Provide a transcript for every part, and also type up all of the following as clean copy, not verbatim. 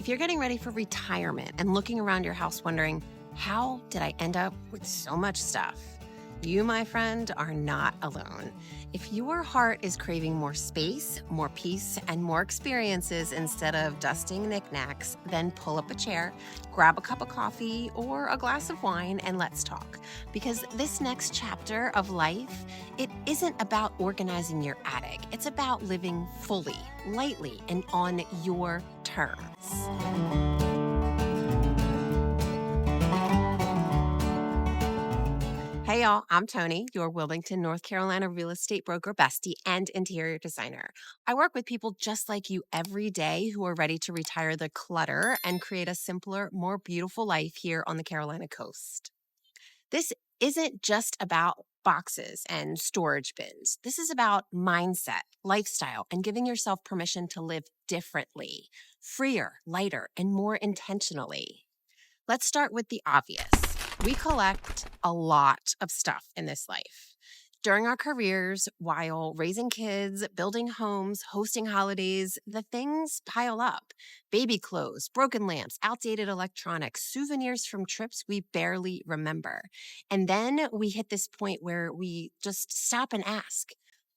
If you're getting ready for retirement and looking around your house wondering, how did I end up with so much stuff? You, my friend, are not alone. If your heart is craving more space, more peace, and more experiences instead of dusting knickknacks, then pull up a chair, grab a cup of coffee or a glass of wine, and let's talk. Because this next chapter of life, it isn't about organizing your attic. It's about living fully, lightly, and on your terms. Hey y'all, I'm Tony, your Wilmington, North Carolina real estate broker bestie and interior designer. I work with people just like you every day who are ready to retire the clutter and create a simpler, more beautiful life here on the Carolina coast. This isn't just about boxes and storage bins. This is about mindset, lifestyle, and giving yourself permission to live differently, freer, lighter, and more intentionally. Let's start with the obvious. We collect a lot of stuff in this life. During our careers, while raising kids, building homes, hosting holidays, the things pile up. Baby clothes, broken lamps, outdated electronics, souvenirs from trips we barely remember. And then we hit this point where we just stop and ask,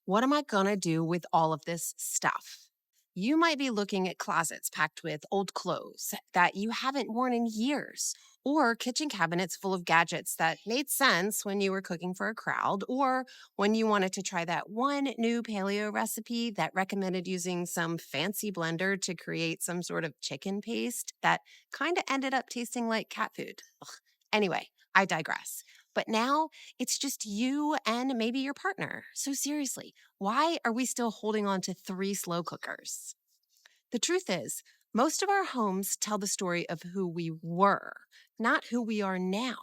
what am I gonna do with all of this stuff? You might be looking at closets packed with old clothes that you haven't worn in years, or kitchen cabinets full of gadgets that made sense when you were cooking for a crowd, or when you wanted to try that one new paleo recipe that recommended using some fancy blender to create some sort of chicken paste that kind of ended up tasting like cat food. Ugh. Anyway, I digress. But now it's just you and maybe your partner. So seriously, why are we still holding on to 3 slow cookers? The truth is, most of our homes tell the story of who we were, not who we are now,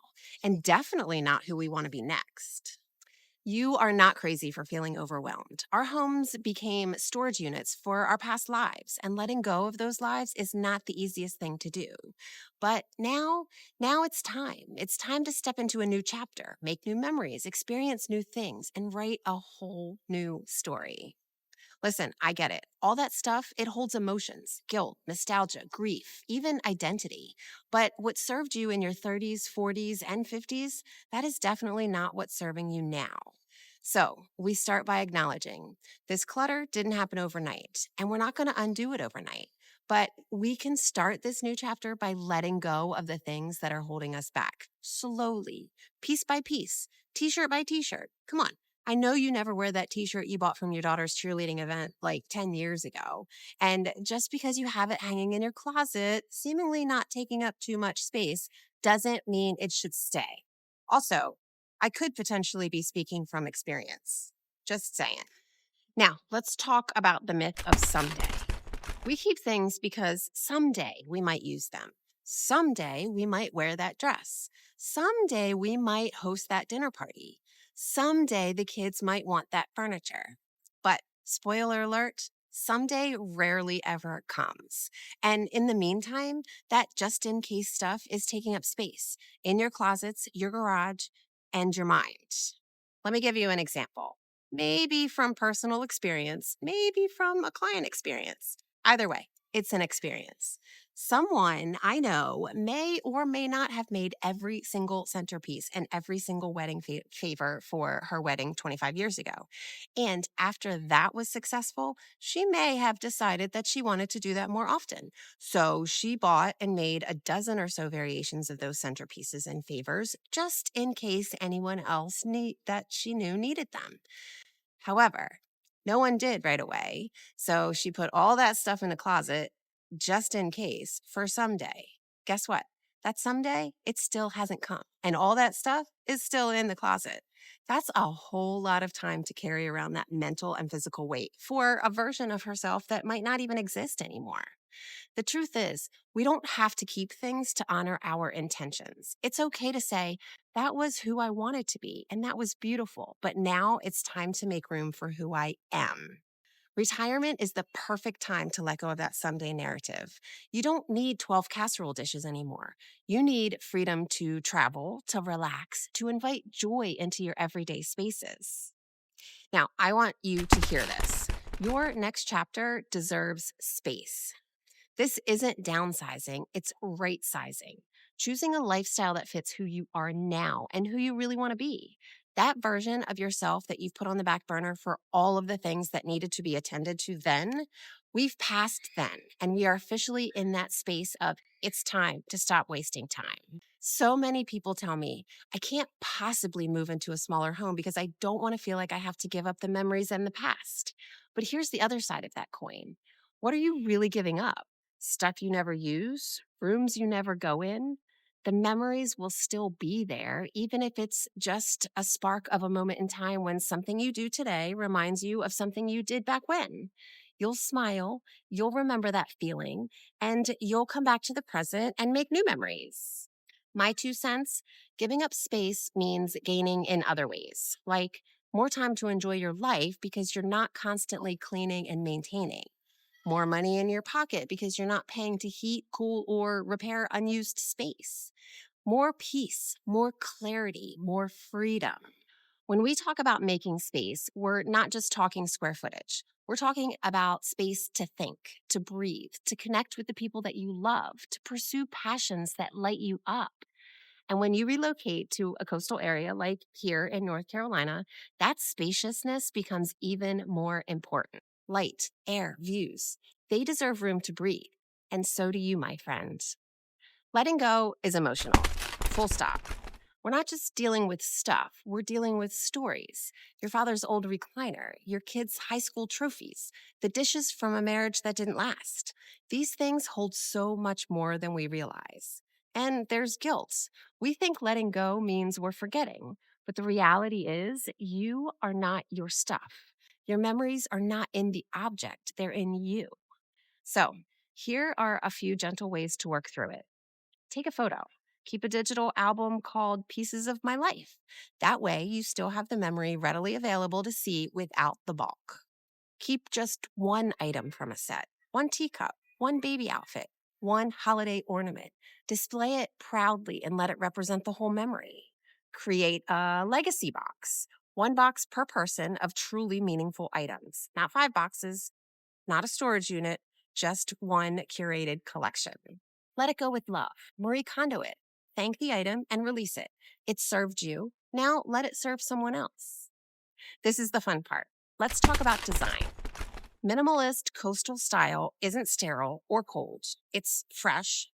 and definitely not who we want to be next. You are not crazy for feeling overwhelmed. Our homes became storage units for our past lives, and letting go of those lives is not the easiest thing to do. But now it's time. It's time to step into a new chapter, make new memories, experience new things, and write a whole new story. Listen, I get it. All that stuff, it holds emotions, guilt, nostalgia, grief, even identity. But what served you in your 30s, 40s, and 50s, that is definitely not what's serving you now. So we start by acknowledging this clutter didn't happen overnight, and we're not going to undo it overnight. But we can start this new chapter by letting go of the things that are holding us back, slowly, piece by piece, t-shirt by t-shirt. Come on. I know you never wear that t-shirt you bought from your daughter's cheerleading event like 10 years ago. And just because you have it hanging in your closet, seemingly not taking up too much space, doesn't mean it should stay. Also, I could potentially be speaking from experience. Just saying. Now, let's talk about the myth of someday. We keep things because someday we might use them. Someday we might wear that dress. Someday we might host that dinner party. Someday the kids might want that furniture. But spoiler alert, someday rarely ever comes. And in the meantime, that just in case stuff is taking up space in your closets, your garage, and your mind. Let me give you an example. Maybe from personal experience, maybe from a client experience. Either way, it's an experience. Someone I know may or may not have made every single centerpiece and every single wedding favor for her wedding 25 years ago. And after that was successful, she may have decided that she wanted to do that more often. So she bought and made a dozen or so variations of those centerpieces and favors just in case anyone else that she knew needed them. However, no one did right away. So she put all that stuff in the closet just in case for someday. Guess what? That someday, it still hasn't come. And all that stuff is still in the closet. That's a whole lot of time to carry around that mental and physical weight for a version of herself that might not even exist anymore. The truth is, we don't have to keep things to honor our intentions. It's okay to say, that was who I wanted to be, and that was beautiful, but now it's time to make room for who I am. Retirement is the perfect time to let go of that someday narrative. You don't need 12 casserole dishes anymore. You need freedom to travel, to relax, to invite joy into your everyday spaces. Now, I want you to hear this. Your next chapter deserves space. This isn't downsizing, it's right sizing, choosing a lifestyle that fits who you are now and who you really want to be. That version of yourself that you've put on the back burner for all of the things that needed to be attended to then, we've passed then, and we are officially in that space of it's time to stop wasting time. So many people tell me, I can't possibly move into a smaller home because I don't want to feel like I have to give up the memories and the past. But here's the other side of that coin. What are you really giving up? Stuff you never use, rooms you never go in? The memories will still be there, even if it's just a spark of a moment in time when something you do today reminds you of something you did back when. You'll smile, you'll remember that feeling, and you'll come back to the present and make new memories. My 2 cents, giving up space means gaining in other ways, like more time to enjoy your life because you're not constantly cleaning and maintaining. More money in your pocket because you're not paying to heat, cool, or repair unused space. More peace, more clarity, more freedom. When we talk about making space, we're not just talking square footage. We're talking about space to think, to breathe, to connect with the people that you love, to pursue passions that light you up. And when you relocate to a coastal area like here in North Carolina, that spaciousness becomes even more important. Light, air, views, they deserve room to breathe. And so do you, my friend. Letting go is emotional. Full stop. We're not just dealing with stuff, we're dealing with stories. Your father's old recliner, your kids' high school trophies, the dishes from a marriage that didn't last. These things hold so much more than we realize. And there's guilt. We think letting go means we're forgetting, but the reality is you are not your stuff. Your memories are not in the object, they're in you. So, here are a few gentle ways to work through it. Take a photo. Keep a digital album called Pieces of My Life. That way, you still have the memory readily available to see without the bulk. Keep just one item from a set, one teacup, one baby outfit, one holiday ornament. Display it proudly and let it represent the whole memory. Create a legacy box, one box per person of truly meaningful items, not 5 boxes, not a storage unit, just one curated collection. Let it go with love. Marie Kondo it. Thank the item and release it. It served you. Now let it serve someone else. This is the fun part. Let's talk about design. Minimalist coastal style isn't sterile or cold. It's fresh,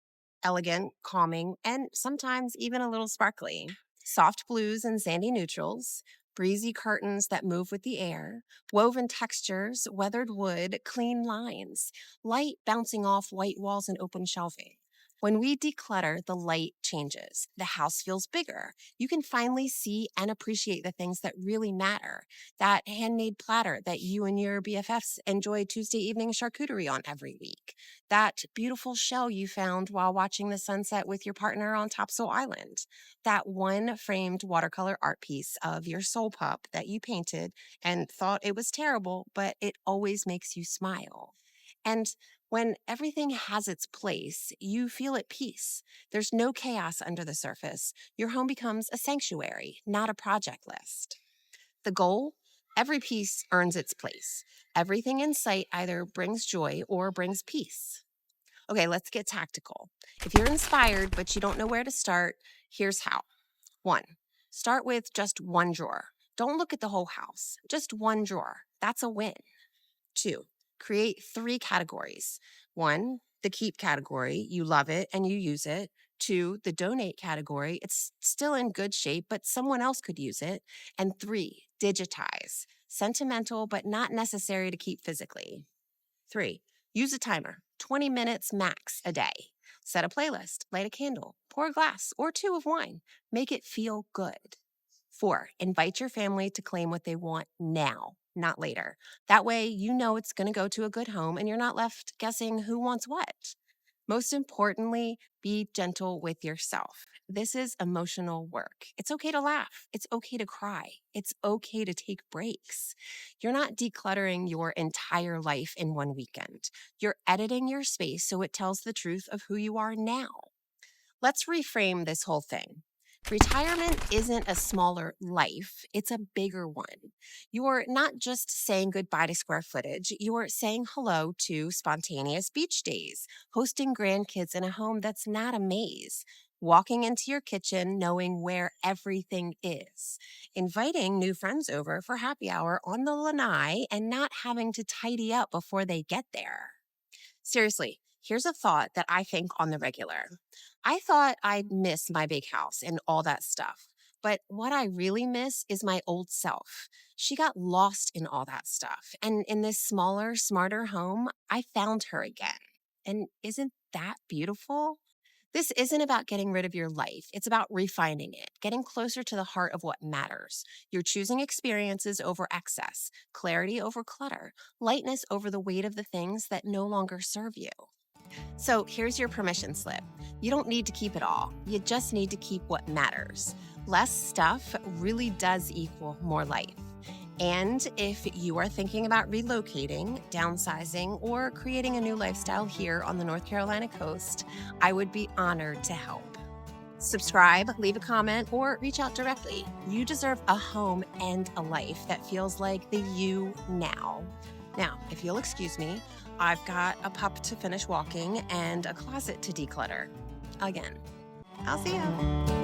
elegant, calming, and sometimes even a little sparkly. Soft blues and sandy neutrals, breezy curtains that move with the air, woven textures, weathered wood, clean lines, light bouncing off white walls and open shelving. When we declutter, the light changes. The house feels bigger. You can finally see and appreciate the things that really matter. That handmade platter that you and your BFFs enjoy Tuesday evening charcuterie on every week. That beautiful shell you found while watching the sunset with your partner on Topsail Island. That one framed watercolor art piece of your soul pup that you painted and thought it was terrible, but it always makes you smile. And when everything has its place, you feel at peace. There's no chaos under the surface. Your home becomes a sanctuary, not a project list. The goal? Every piece earns its place. Everything in sight either brings joy or brings peace. Okay, let's get tactical. If you're inspired but you don't know where to start, here's how. 1, start with just one drawer. Don't look at the whole house, just one drawer. That's a win. 2, create 3 categories. 1, the keep category, you love it and you use it. 2, the donate category, it's still in good shape, but someone else could use it. And 3, digitize, sentimental, but not necessary to keep physically. 3, use a timer, 20 minutes max a day. Set a playlist, light a candle, pour a glass or 2 of wine. Make it feel good. 4, invite your family to claim what they want now, not later. That way, you know it's going to go to a good home and you're not left guessing who wants what. Most importantly, be gentle with yourself. This is emotional work. It's okay to laugh. It's okay to cry. It's okay to take breaks. You're not decluttering your entire life in one weekend. You're editing your space so it tells the truth of who you are now. Let's reframe this whole thing. Retirement isn't a smaller life, it's a bigger one. You're not just saying goodbye to square footage, you're saying hello to spontaneous beach days, hosting grandkids in a home that's not a maze, walking into your kitchen knowing where everything is, inviting new friends over for happy hour on the lanai and not having to tidy up before they get there. Seriously, here's a thought that I think on the regular. I thought I'd miss my big house and all that stuff. But what I really miss is my old self. She got lost in all that stuff. And in this smaller, smarter home, I found her again. And isn't that beautiful? This isn't about getting rid of your life. It's about refining it, getting closer to the heart of what matters. You're choosing experiences over excess, clarity over clutter, lightness over the weight of the things that no longer serve you. So here's your permission slip. You don't need to keep it all. You just need to keep what matters. Less stuff really does equal more life. And if you are thinking about relocating, downsizing, or creating a new lifestyle here on the North Carolina coast, I would be honored to help. Subscribe, leave a comment, or reach out directly. You deserve a home and a life that feels like the you now. Now, if you'll excuse me, I've got a pup to finish walking and a closet to declutter. Again, I'll see you.